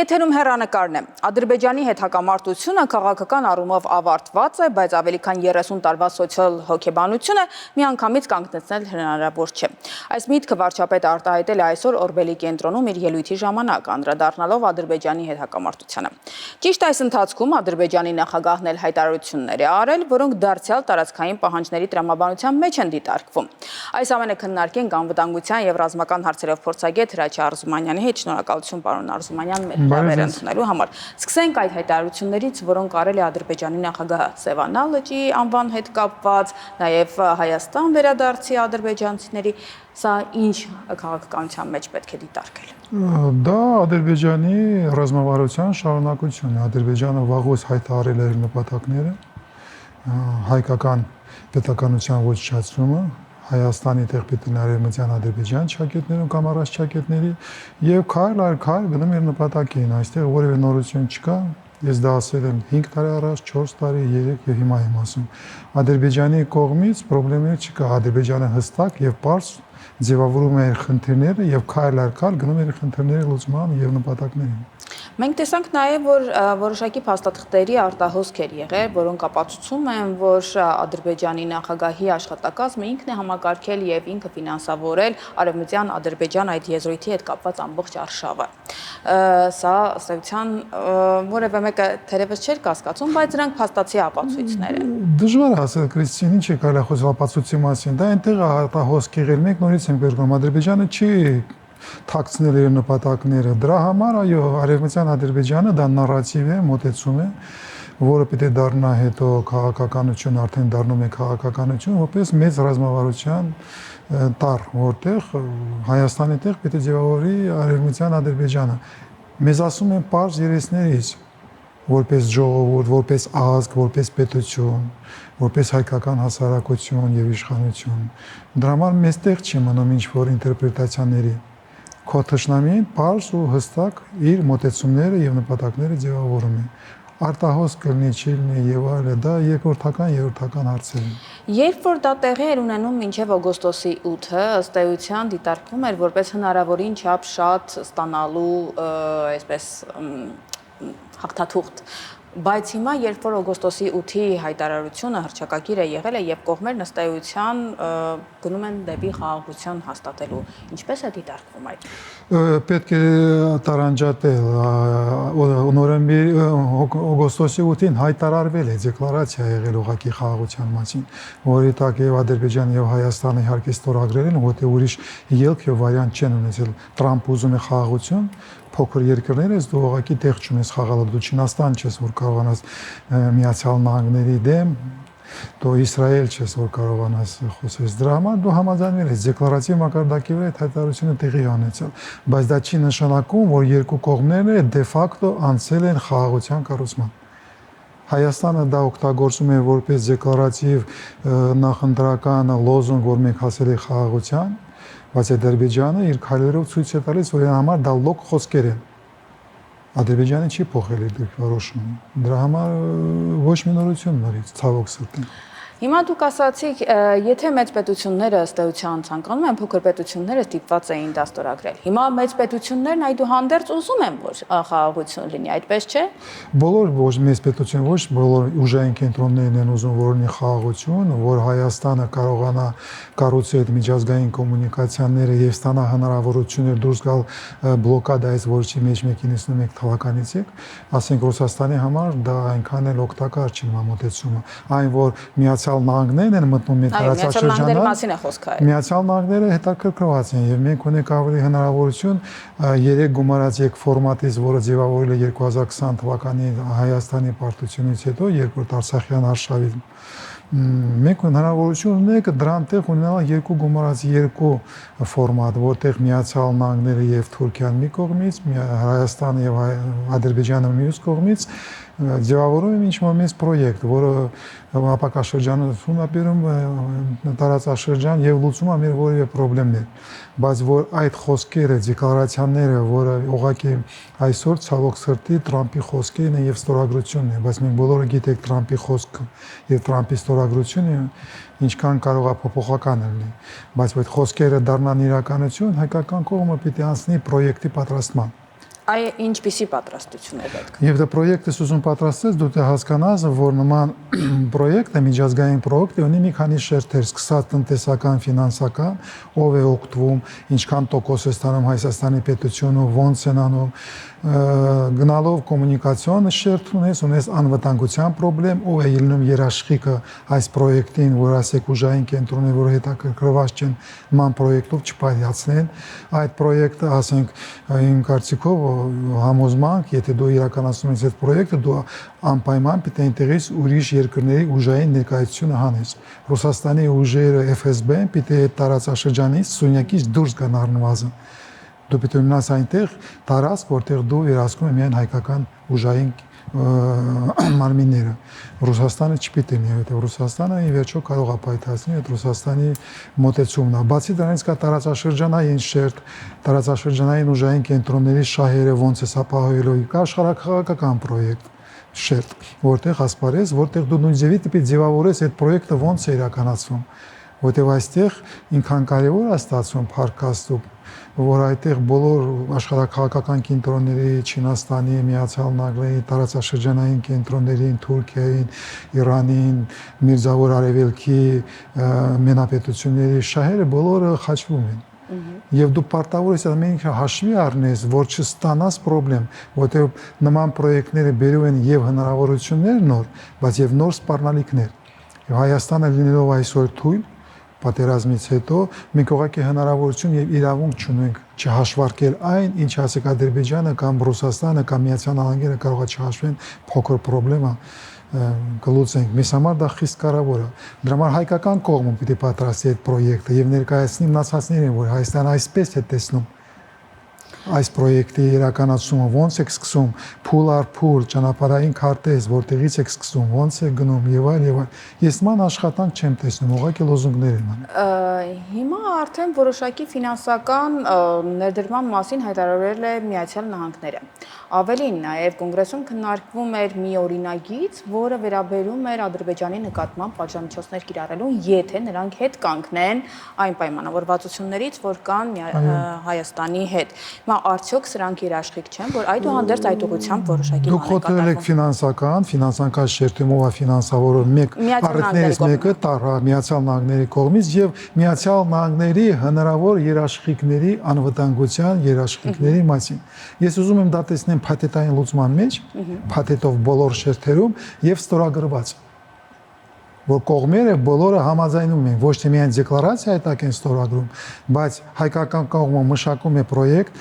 Եթերում հեռանկարն է։ Ադրբեջանի հետ հակամարտությունը քաղաքական առումով ավարտված է, բայց ավելի քան 30 տարվա սոցիալ հոգեբանությունը միանգամից կանգնեցնել հնարավոր չէ։ Այս միտքը վարչապետը արտահայտել է այսօր Օրբելի կենտրոնում իր ելույթի ժամանակ, անդրադառնալով Ադրբեջանի հետ հակամարտությանը։ Ճիշտ այս ընթացքում Ադրբեջանի նախագահն էլ հայտարարություններ է արել, որոնք դարձյալ տարածքային պահանջների տրամաբանության մեջ են դիտարկվում։ Այս ամենը քննարկենք անվտանգության եւ ռազմական հարցերով փորձագետ Հրաչյա Արզումանյանի հետ։ Շնորհակալություն, պարոն Արզումանյան, ընդունելու համար։ Սկսենք այդ հայտարարություններից, որոնք արել է Ադրբեջանի նախագահը Սևանա լճի անվան հետ կապված, նաև Հայաստան վերադարձի ադրբեջանցիների, սա ինչ քաղաքականության մեջ պետք է դիտարկել։ Դա Ադրբեջանի ռազմավարության շարունակությունն է։ Ադրբեջանը վաղուց հայտարարել է իր նպատակները, հայկական պետականության ոչնչացումը, Հայաստանի տեղ պետք է Արևմտյան Ադրբեջան ճակետներում կամ առանց ճակետների եւ քայլ առ քայլ գնում իր նպատակին, այստեղ որևէ նորություն չկա, ես դա ասել եմ 5 տարի առաջ, 4 տարի, 3 եւ հիմա եմ ասում։ Ադրբեջանի կողմից խնդիրներ չկա, Ադրբեջանը հստակ եւ պարզ ձևավորում է իր խնդիրները եւ քայլ առ քայլ գնում իր խնդիրների լուծման եւ նպատակներին։ Մենք տեսանք նաև, որ որոշակի փաստաթղթերի արտահոսքեր եղել, որոնք ապացուցում են, որ Ադրբեջանի նախագահի աշխատակազմը ինքն է համակարգել եւ ինքը ֆինանսավորել Արևմտյան Ադրբեջան այդ եզրույթի հետ կապված ամբողջ արշավը։ Սա ըստեյության որևէ մեկը թերևս չէր կասկածում, բայց դրանք փաստացի ապացույցներ են։ Դժվար է ասել, Քրիստիան, ինչ է կարելի խոսել ապացույցի մասին։ Դա այնտեղ արտահոսք եղել, մենք նորից ենք վերգում, Ադրբեջանը չի թաքցնել իր նպատակները։ Դրա համար այո, Արևմտյան Ադրբեջանը դա նարատիվ է, մոտեցում է, որը պետք է դառնա հետո քաղաքականություն, արդեն դառնում է քաղաքականություն, որպես մեծ ռազմավարության տար, որտեղ Հայաստանի տեղ պետք է ձևավորի Արևմտյան Ադրբեջանը։ Մեզ ասում են պարզ երեսներից, որպես ժողովուրդ, որպես ազգ, որպես պետություն, որպես հայկական հասարակություն եւ իշխանություն։ Դրա համար մեզ տեղ չի մնում ինչ-որ ինտերպրետացիաների։ Քո թշնամին պարզ ու հստակ իր մոտեցումները եւ նպատակները ձևավորում է։ Արտահոսք կլինի, չի լինի եւ այլն, դա երրորդական հարցեր են։ Երբ որ դա տեղի էր ունենում մինչև օգոստոսի 8-ը, ըստ էության դիտարկվում էր որպես հնարավորին չափ շատ ստանալու, այսպես հաղթաթուղթ։ Բայց հիմա, երբ որ օգոստոսի 8-ի հայտարարությունը հռչակագիր է եղել է եւ կողմերն ըստ էության գնում են դեպի խաղաղություն հաստատելու, ինչպես է դիտարկվում այդ։ Պետք է տարանջատել, նոյեմբերի օգոստոսի 8-ին հայտարարվել է դեկլարացիա եղել ուղղակի խաղաղության մասին, որի տակ եւ Ադրբեջանը եւ Հայաստանը իհարկե ստորագրել են, որտեղ ուրիշ ելք եւ վարիանտ չեն ունեցել։ Տրամփ ուզում է խաղաղություն, փոքր երկրներ ես, դու ուղղակի տեղ չունես խաղալու, դու Չինաստան չես, որ կարողանաս Միացյալ Նահանգների դեմ, դու Իսրայել չես, որ կարողանաս խոսես։ Դրա համար դու համաձայնվել ես դեկլարատիվ մակարդակի վրա այդ հայտարարությունը տեղի ունեցել, բայց դա չի նշանակում, որ երկու կողմերը դե ֆակտո անցել են խաղաղության կառուցման։ Հայաստանը դա օգտագործում է որպես դեկլարատիվ նախընտրական լոզունգ, որ մենք հասել ենք խաղաղության, բայց Ադրբեջանը իր քայլերով ցույց է տալիս, որ համար դա լոկ խոսքեր են։ Ադրբեջանը չի փոխել իր դիրքորոշումը։ Դրա համար ոչ մի նորություն նորից, ցավոք սրտի։ Հիմա դուք ասացիք, եթե մեծ պետությունները ըստ էության ցանկանում են, փոքր պետությունները ստիպված էին դա ստորագրել։ Հիմա մեծ պետություններն այդուհանդերձ ուզում են, որ խաղաղություն լինի, այդպես չէ։ Բոլոր ոչ մեծ պետություն, ոչ բոլոր ուժային կենտրոններն են ուզում, որ լինի խաղաղություն, որ Հայաստանը կարողանա կառուցել այդ միջազգային կոմունիկացիաները եւ ստանա հնարավորություններ դուրս գալ բլոկադայից, որ չի մեջ 1991 թվականից եք, ասենք Ռուսաստանի համար դա այնքան էլ օգտակար չի մոտեցումը, այն որ Միացյալ Նահանգներն են մտնում մեր տարածաշրջանը, Միացյալ Նահանգները հետաքրքրված են եւ մենք ունենք ավելի հնարավորություն 3 գումարած 1 ֆորմատից, որը ձևավորել է 2020 թվականի Հայաստանի պարտությունից հետո երկրորդ Արցախյան արշավի Մենք հնարավորություն ունենք դրան տեղ ունենալ երկու գումարած երկու ֆորմատ, որտեղ Միացյալ Նահանգները եւ Թուրքիան մի կողմից, Հայաստանը եւ Ադրբեջանը մյուս կողմից ձևավորում են ինչ-որ մեծ պրոյեկտ, որը ապակաշրջանություն է բերում տարածաշրջան եւ լուծում է մեր որևէ խնդիրներ, բայց որ այդ խոսքերը, դեկլարացիաները, որը ուղղակի այսօր ցավոք սրտի Թրամփի խոսքերն են եւ ստորագրությունն է, բայց մենք բոլորը գիտենք Թրամփի խոսքը եւ Թրամփի ստորագրությունը ինչքան կարող է փոփոխական լինի, բայց այդ խոսքերը դառնան իրականություն, հայկական կողմը պիտի անցնի պրոյեկտի պատրաստման։ Այ ինչպիսի պատրաստություն է պետք։ Եվ դա պրոյեկտը ուզում պատրաստես, դու դե հասկանաս, որ նման պրոյեկտը, միջազգային պրոյեկտ ունի մի քանի շերտեր, սկսած տնտեսական, ֆինանսական, ով է օգտվում, ինչքան տոկոս է ստանում Հայաստանի պետությունը, ոնց են անում, գնալով կոմունիկացիոն շերտ ունես անվտանգության խնդրեմ, ով է ելնում երաշխիքը այս պրոյեկտին, որ ասեք ուժային կենտրոնը, որ հետաքրքրված չեն նման պրոյեկտով չպայացնեն, այդ պրոյեկտը, ասենք, իմ կարծիքով համոզմանք, եթե դու իրականացնում ես այդ պրոյեկտը, դու անպայման պետք է այնտեղից ուրիշ երկրների ուժային ներկայությունը հանես։ Ռուսաստանի ուժերը FSB-ն պետք է այդ տարածաշրջանից Սյունյակից դուրս գան առնվազն։ Դու պետք է ունենաս այնտեղ տարածք, որտեղ դու վերահսկում ես միայն հայկական ուժային մարմինները։ Ռուսաստանը չպիտի լինի, որտեղ Ռուսաստանը ի վերջո կարող է պայթացնել այդ Ռուսաստանի մոտեցումն է։ Բացի դրանից կա տարածաշրջանային շերտ, տարածաշրջանային ուժային կենտրոնների շահերը ոնց է ապահովելու, կա աշխարհակաղակական պրոյեկտ շերտ, որտեղ ասպարես, որտեղ դու նույն ձևի տիպի ձևավորես այդ պրոյեկտը ոնց է իրականացվում, որտեղ այստեղ ինքան կարևոր է ստացվում փառքաստու, որ այդտեղ բոլոր աշխարհակաղակական կենտրոնների, Չինաստանի, Միացյալ Նահանգների, տարածաշրջանային կենտրոններին, Թուրքիային, Իրանին, Միրզավոր Արևելքի մենապետությունների շահերը բոլորը խաչվում են։ Եվ դու պարտավոր ես ամեն ինչ հաշվի առնես, որ չստանաս խնդրեմ, որտեղ նման պրոյեկտները բերում են եւ հնարավորություններ նոր, բայց եւ նոր սպառնալիքներ։ Եվ Հայաստանը լինելով այսօր թույլ պատերազմից հետո մենք ուղղակի հնարավորություն եւ իրավունք չունենք չհաշվարկել այն, ինչ ասեք Ադրբեջանը կամ Ռուսաստանը կամ Միացյալ Նահանգները կարող է չհաշվեն փոքր խնդրեմա կլուծենք։ Մեզ համար դա խիստ կարևոր է։ Դրա համար հայկական կողմը պիտի պատրաստի այդ պրոյեկտը եւ ներկայացնի մնացածներին, որ Հայաստանը այսպես է տեսնում այս պրոյեկտի իրականացումը, ոնց է սկսում, փուլ առ փուլ, ճանապարհային քարտեզ, որտեղից է սկսում, ոնց է գնում եւ այլ եւ այլ։ Ես ման աշխատանք չեմ տեսնում, ուղղակի լոզունգներ են անում։ Հիմա արդեն որոշակի ֆինանսական ներդրման մասին հայտարարել է Միացյալ Նահանգները։ Ավելին, նաև կոնգրեսում քննարկվում էր մի օրինագիծ, որը վերաբերում էր Ադրբեջանի նկատմամբ պատժամիջոցներ կիրառելուն, եթե նրանք հետ կանգնեն այն պայմանավորվածություններից, որ կան Հայաստանի հետ։ Հիմա արդյոք սրանք երաշխիք չեն, որ այդուհանդերձ այդ ուղղությամբ որոշակի Դուք խոթել եք ֆինանսական շերտումով է ֆինանսավորը մեկ առիթներից մեկը տարա Միացյալ Նահանգների կողմից եւ Միացյալ Նահանգների հնարավոր երաշխիքների անվտանգության երաշխիքների մասին։ Ես ուզում եմ դա տեսնեմ փաթեթային լուծման մեջ, փաթեթով բոլոր շերտերում եւ ստորագրված, որ կողմերը բոլորը համաձայնում են, ոչ թե միայն դեկլարացիա այդտեղ են ստորագրում, բայց հայկական կողմը մշակում է պրոյեկտ,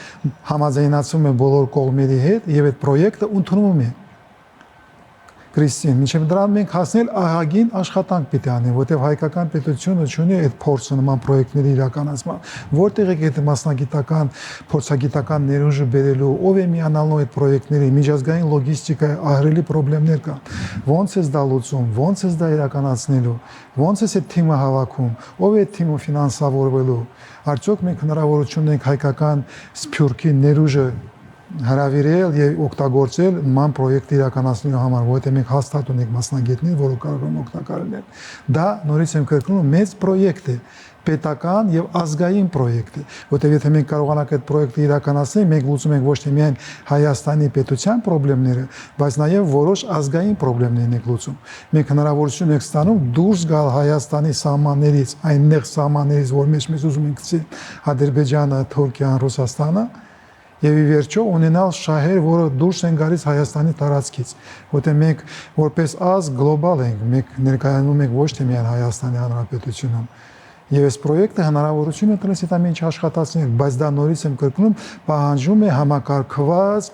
համաձայնացում է բոլոր կողմերի հետ եւ այդ պրոյեկտը ընդունում է։ Կրիստին, մինչև դրան մենք հասնել ահագին աշխատանք պիտի անենք, որտեղ հայկական պետությունը ունի այդ փորձը նման պրոյեկտների իրականացման, որտեղ է այդ մասնագիտական, փորձագիտական ներուժը բերելու, ով է միանալու այդ պրոյեկտների, միջազգային լոգիստիկայի ահռելի խնդիրներ կան։ Ոնց է դա լուծում, ոնց է դա իրականացնելու, ոնց է այդ թիմը հավաքում, ով է այդ թիմը ֆինանսավորվելու։ Արդյոք մենք հնարավորություն ունենք հայկական սփյուռքի ներուժը հրավիրել եւ օգտագործել նման պրոյեկտ իրականացնելու համար, որովհետեւ մենք հաստատ ունենք մասնագետներ, որոնք կարող են օգտակար լինել։ Դա նորից եմ կրկնում, մեծ պրոյեկտ է, պետական եւ ազգային պրոյեկտ է, որովհետեւ եթե մենք կարողանանք այդ պրոյեկտը իրականացնել, մենք լուծում ենք ոչ թե միայն Հայաստանի պետության խնդիրները, բայց նաեւ որոշ ազգային խնդիրներ ենք լուծում։ Մենք հնարավորություն ենք ստանում դուրս գալ Հայաստանի սահմաններից, այն նեղ սահմաններից, որ մեզ ուզում ենք գցել Ադրբեջանը, Թուրքիան, Ռուսաստանը, եւ ի վերջո ունենալ շահեր, որը դուրս են գալիս Հայաստանի տարածքից, որտեղ մենք որպես ազգ գլոբալ ենք, մենք ներկայանում ենք ոչ թե միայն Հայաստանի Հանրապետությունում։ Եվ այս պրոյեկտը հնարավորություն է տալիս այդ ամեն ինչ աշխատացնել, բայց դա նորից եմ կրկնում, պահանջում է համակարգված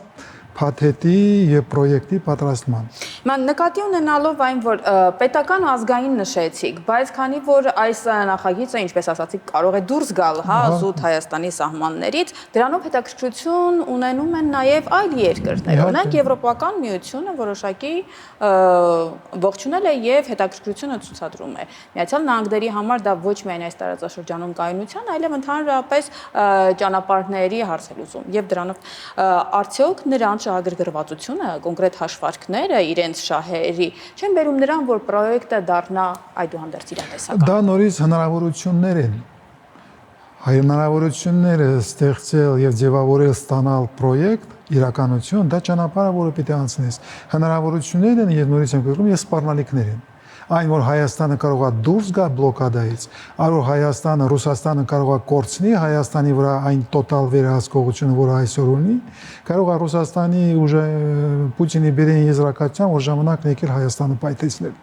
փաթեթի եւ պրոյեկտի պատրաստման։ Ման նկատի ունենալով այն, որ պետական ու ազգային նշեցիք, բայց քանի որ այս նախագիծը, ինչպես ասացիք, կարող է դուրս գալ, հա, զուտ Հայաստանի սահմաններից, դրանով հետաքրքրություն ունենում են նաև այլ երկրներ։ Օրինակ Եվրոպական միությունը որոշակի ողջունել է եւ հետաքրքրությունը ցուցադրում է։ Միացյալ Նահանգների համար դա ոչ միայն այս տարածաշրջանում կայունության, այլև ընդհանրապես ճանապարհների հարցելուծում եւ դրանով արդյոք նրանց շահագրգռվածությունը, կոնկրետ հաշվարկները իրենց շահերի չեն բերում նրան, որ պրոյեկտը դառնա այդուհանդերձ իրատեսական։ Դա նորից հնարավորություններ են։ Հնարավորությունները ստեղծել եւ ձևավորել ստանալ պրոյեկտ, իրականություն, դա ճանապարհը, որը պիտի անցնես։ Հնարավորություններ են եւ նորից եմ գրում, եւ սպառնալիքներ են։ Այն որ Հայաստանը կարող է դուրս գա բլոկադայից, այլ որ Հայաստանը, Ռուսաստանը կարող է կորցնի Հայաստանի վրա այն տոտալ վերահսկողությունը, որը այսօր ունի, կարող է Ռուսաստանի ուժը Պուտինի բերեն եզրակացության, որ ժամանակն եկել Հայաստանը պայթեցնել։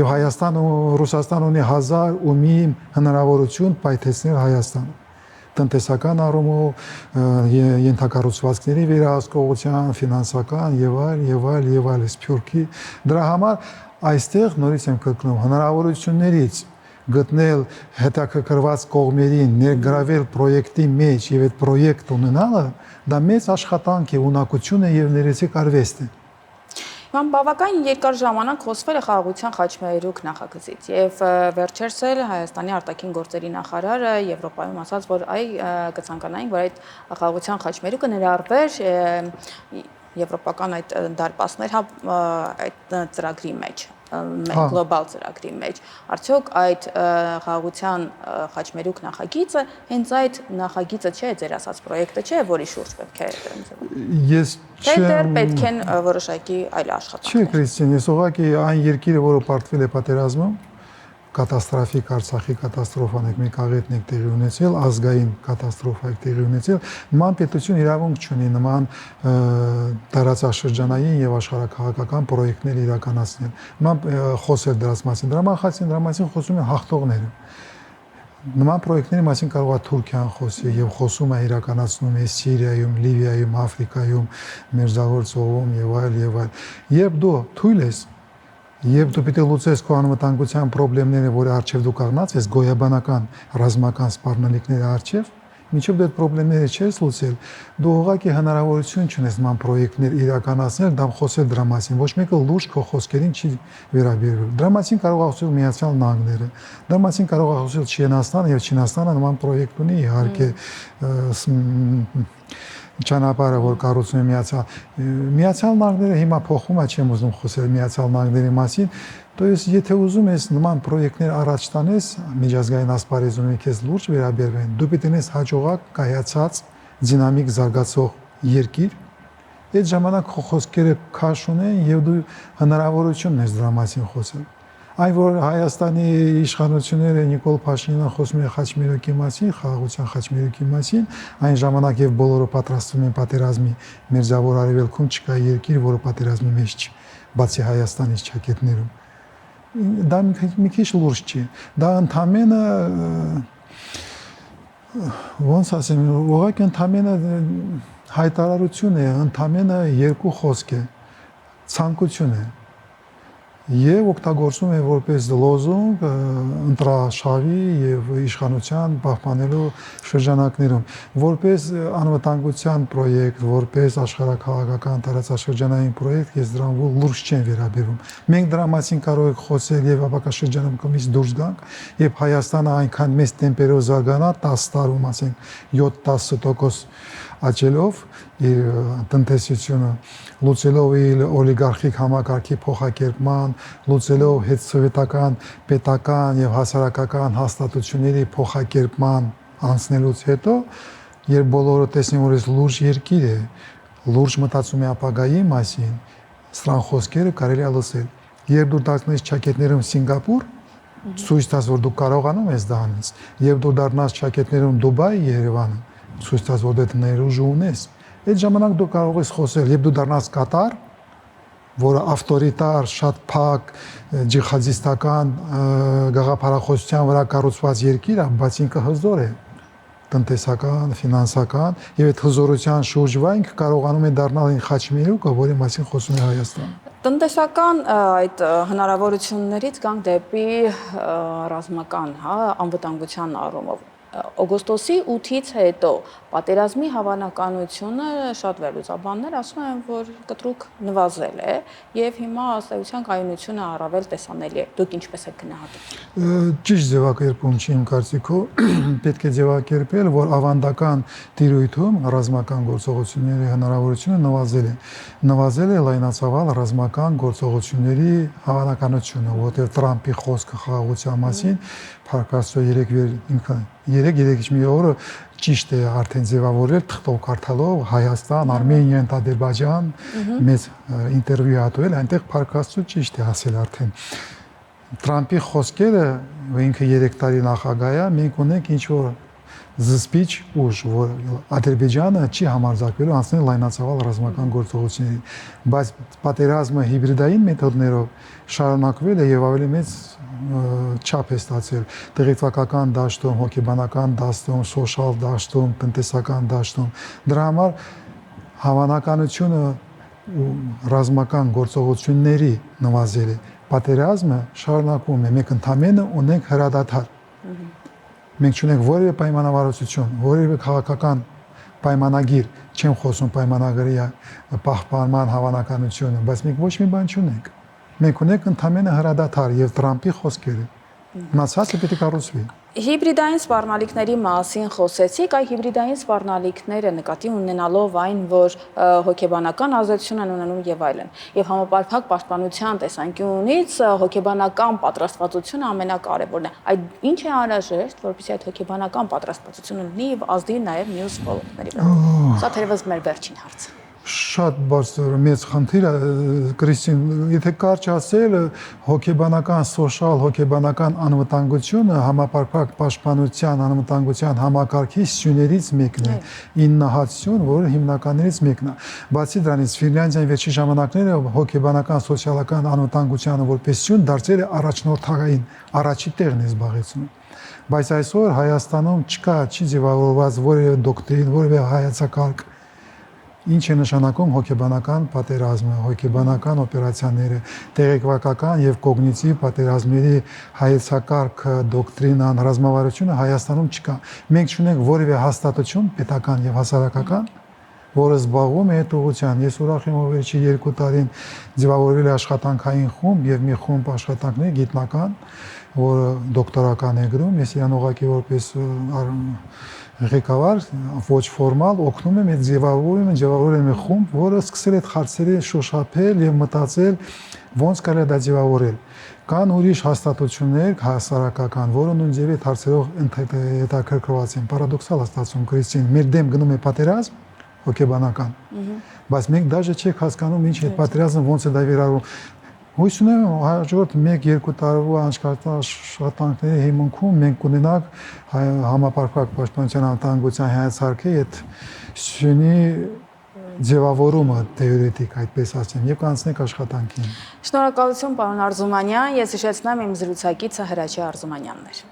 Եվ Հայաստանը ու Ռուսաստանը ունի 1001 հնարավորություն պայթեցնել Հայաստանը։ Տնտեսական առումով, ենթակառուցվածքների վերահսկողության, ֆինանսական եւ այլ սփյուռքի դրա համար այստեղ նորից եմ կրկնում հնարավորություններից գտնել հետաքրքրված կողմերին ներգրավել պրոյեկտի մեջ եւ այդ պրոյեկտ ունենալը դա մեծ աշխատանք է, ունակություն է եւ ներեցիկ արվեստ է։ Ման բավական երկար ժամանակ խոսվել է խաղաղության խաչմերուկ նախագծից եւ վերջերս էլ Հայաստանի արտաքին գործերի նախարարը Եվրոպայում ասաց, որ կցանկանային, որ այդ խաղաղության խաչմերուկը ներառվեր եվրոպական այդ դարպասներ այդ ծրագրի մեջ, գլոբալ ծրագրի մեջ։ Արդյոք այդ խաղաղության խաչմերուկ նախագիծը հենց այդ նախագիծը չէ, ձեր ասած պրոյեկտը չէ, որի շուրջ պետք է Ես պետք են որոշակի այլ աշխատանքներ։ Չէ, Քրիստին, ես ուղղակի այն երկիրը, որը պարտվել է պատերազմում, կատաստրոֆիկ Արցախի կատաստրոֆան եք մեկ աղետն եք տեղի ունեցել, ազգային կատաստրոֆա եք տեղի ունեցել, նման պետություն իրավունք չունի նման տարածաշրջանային եւ աշխարհաքաղաքական պրոյեկտներ իրականացնել։ Նման խոսել դրանց մասին, դրա մասին խոսում են հաղթողները։ Նման պրոյեկտների մասին կարող է Թուրքիան խոսի եւ խոսում է իրականացնում է Սիրիայում, Լիբիայում, Աֆրիկայում, Մերձավոր ծովում եւ այլ։ Երբ դու թույլ ես Եվ դու պիտի լուծես քո անվտանգության խնդիրները, որի առջև դու կանգնած ես, գոյաբանական ռազմական սպառնալիքների առջև, մինչև դու այդ խնդիրները չես լուծել, դու ուղղակի հնարավորություն չունես նման պրոյեկտներ իրականացնել, դա խոսել դրա մասին, ոչ մեկը լուրջ քո խոսքերին չի վերաբերվել։ Դրա մասին կարող է խոսել Միացյալ Նահանգները, դրա մասին կարող է խոսել Չինաստանը, եւ Չինաստանը նման պրոյեկտ ունի, իհարկե ճանապարհը, որ կառուցում է Միացյալ Նահանգները հիմա փոխում է, չեմ ուզում խոսել Միացյալ Նահանգների մասին, то есть եթե ուզում ես նման պրոյեկտներ առաջ տանես, միջազգային ասպարեզում քեզ լուրջ վերաբերվեն, դու պետք է ունես հաջողակ կայացած դինամիկ զարգացող երկիր, այդ ժամանակ քո խոսքերը քաշ ունեն եւ դու հնարավորություն ունես դրա մասին խոսել։ Այն որ Հայաստանի իշխանությունները Նիկոլ Փաշինյանը խոսում է խաչմերուկի մասին, խաղաղության խաչմերուկի մասին, այն ժամանակ եւ բոլորը պատրաստվում են պատերազմի, Մերձավոր Արևելքում չկա երկիր, որը պատերազմի մեջ չի, բացի Հայաստանից ճակետներում։ Դա մի քիչ լուրջ չի։ Դա ընդամենը ոնց ասեմ, ուղղակի ընդամենը հայտարարություն է, ընդամենը երկու խոսք է, ցանկություն է։ Եվ օգտագործում է որպես լոզունգ ընտրաշավի եւ իշխանության պահպանելու շրջանակներում, որպես անվտանգության պրոյեկտ, որպես աշխարհաքաղաքական տարածաշրջանային պրոյեկտ, ես դրան լուրջ չեմ վերաբերվում։ Մենք դրա մասին կարող ենք խոսել եւ ապակաշրջանում կողմից դուրս գանք, եւ Հայաստանը այնքան մեծ տեմպերով զարգանա 10 տարում, ասենք 7-10% աճելով իր տնտեսությունը, լուծելով իր օլիգարխիկ համակարգի փոխակերպման, լուծելով հետսովետական պետական եւ հասարակական հաստատությունների փոխակերպման անցնելուց հետո, երբ բոլորը տեսնեն, որ այս լուրջ երկիր է, լուրջ մտածում է ապագայի մասին, սրան խոսքերը կարելի է լսել։ Երբ դու դառնաս ճակետներում Սինգապուր, ցույց տաս, որ դու կարողանում ես դա անել, եւ դու դառնաս ճակետներում Դուբայ, Երևանը, ցույց տաս, որ դու ներուժ ունես, այդ ժամանակ դու կարող ես խոսել, եւ դու դառնաս Կատար, որը ավտորիտար, շատ փակ, ջիհադիստական գաղափարախոսության վրա կառուցված երկիր է, բայց ինքը հզոր է, տնտեսական, ֆինանսական եւ այդ հզորության շուրջ վայնք կարողանում է դառնալ այն խաչմերուկը, որի մասին խոսում է Հայաստանը։ Տնտեսական այդ հնարավորություններից գանք դեպի ռազմական, անվտանգության առումով։ Օգոստոսի 8-ից հետո պատերազմի հավանականությունը շատ վերլուծաբաններ ասում են, որ կտրուկ նվազել է եւ հիմա ըստեյության կայունությունը առավել տեսանելի է։ Դուք ինչպես եք գնահատում։ Ճիշտ ձևակերպում չի իմ կարծիքով, պետք է ձևակերպել, որ ավանդական տիրույթում ռազմական գործողությունների հնարավորությունը նվազել է լայնածավալ ռազմական գործողությունների հավանականությունը, որտեղ Տրամփի խոսքը խաղաղության մասին փառքաստո 3 մի օրը ճիշտ է արդեն ձևավորել թղթով կարդալով Հայաստան, Արմենիա, Ադրբեջան մեծ ինտերվյու հատվել, այնտեղ փառքաստո ճիշտ է ասել արդեն։ Տրամփի խոսքերը, ինքը 3 տարի նախագահ է, մենք ունենք ինչ որ զսպիչ ուժ, որ Ադրբեջանը չի համարձակվելու անցնել լայնածավալ ռազմական գործողությունների, բայց պատերազմը հիբրիդային մեթոդներով շարունակվել է եւ ավելի մեծ չափ է ստացել տեղեկատվական դաշտում, հոգեբանական դաշտում, սոցիալ դաշտում, տնտեսական դաշտում։ Դրա համար հավանականությունը ռազմական գործողությունների նվազել է։ Պատերազմը շարունակվում է, մենք ընդամենը ունենք հրադադար։ Մենք չունենք որևէ պայմանավորվածություն, որևէ քաղաքական պայմանագիր, չեմ խոսում պայմանագրի պահպանման հավանականությունը, բայց մենք ոչ մի բան չունենք։ Մենք ունենք ընդամենը հրադադար եւ Տրամփի խոսքերը։ Մնացածը պետք է կառուցվի։ Հիբրիդային սպառնալիքների մասին խոսեցիք, այ հիբրիդային սպառնալիքները նկատի ունենալով այն, որ հոգեբանական ազդեցություն են ունենում եւ այլն։ Եվ համապարփակ պաշտպանության տեսանկյունից հոգեբանական պատրաստվածությունը ամենակարևորն է։ Այդ ինչ է անհրաժեշտ, որպեսզի այդ հոգեբանական պատրաստվածությունը լինի եւ ազդի նաեւ մյուս ոլորտների վրա։ Սա թերևս մեր վերջին հարցը։ Շատ բարձր մեծ խնդիր է, Կրիստին, եթե կարճ ասել, հոգեբանական, սոցիալ հոգեբանական անվտանգությունը համապարփակ պաշտպանության անվտանգության համակարգի սյուներից մեկն է, 9 հատություն, որը հիմնականներից մեկն է։ Բացի դրանից, Ֆինլանդիան վերջին ժամանակները հոգեբանական, սոցիալական անվտանգությանը որպես սյուն դարձել է առաջնորդային, առաջի տեղն է զբաղեցնում։ Բայց այսօր Հայաստանում չի ձևավորված որևէ դոկտրին, որևէ հայեցակարգ ինչ է նշանակում հոգեբանական պատերազմը, հոգեբանական օպերացիաները, տեղեկատվական եւ կոգնիտիվ պատերազմների հայեցակարգը, դոկտրինան, ռազմավարությունը Հայաստանում չկա։ Մենք չունենք որևէ հաստատություն պետական եւ հասարակական, որը զբաղվում է այդ ուղղությամբ։ Ես ուրախ եմ, որ վերջի 2 տարին ձևավորվել է աշխատանքային խումբ եւ մի խումբ աշխատանքներ գիտնական, որը դոկտորական է գրում, ես իրան ուղղակի որպես ղեկավար ոչ ֆորմալ օգնում եմ այդ ձևավորել եմ խումբ, որը սկսել է այդ հարցերը շոշափել եւ մտածել ոնց կարելի է դա ձևավորել։ Կան ուրիշ հաստատություններ հասարակական, որը նույն ձևի այդ հարցերով հետաքրքրված են։ Պարադոքսալ է ստացվում, Կրիստին, մեր դեմ գնում է պատերազմ հոգեբանական, բայց մենք դաժե չեք հասկանում ինչ է պատերազմը, ոնց է դա վերաբերվում։ Հույս ունեմ հաջորդ 1-2 տարվա աշխատանքների հիմունքում մենք կունենանք համապարփակ պաշտպանության անվտանգության հայեցակարգի այդ սյունի ձևավորումը թեորետիկ, այդպես ասեմ, եւ կանցնենք աշխատանքին։ Շնորհակալություն, պարոն Արզումանյան, ես հիշեցնեմ իմ զրուցակիցը Հրաչյա Արզումանյանն էր։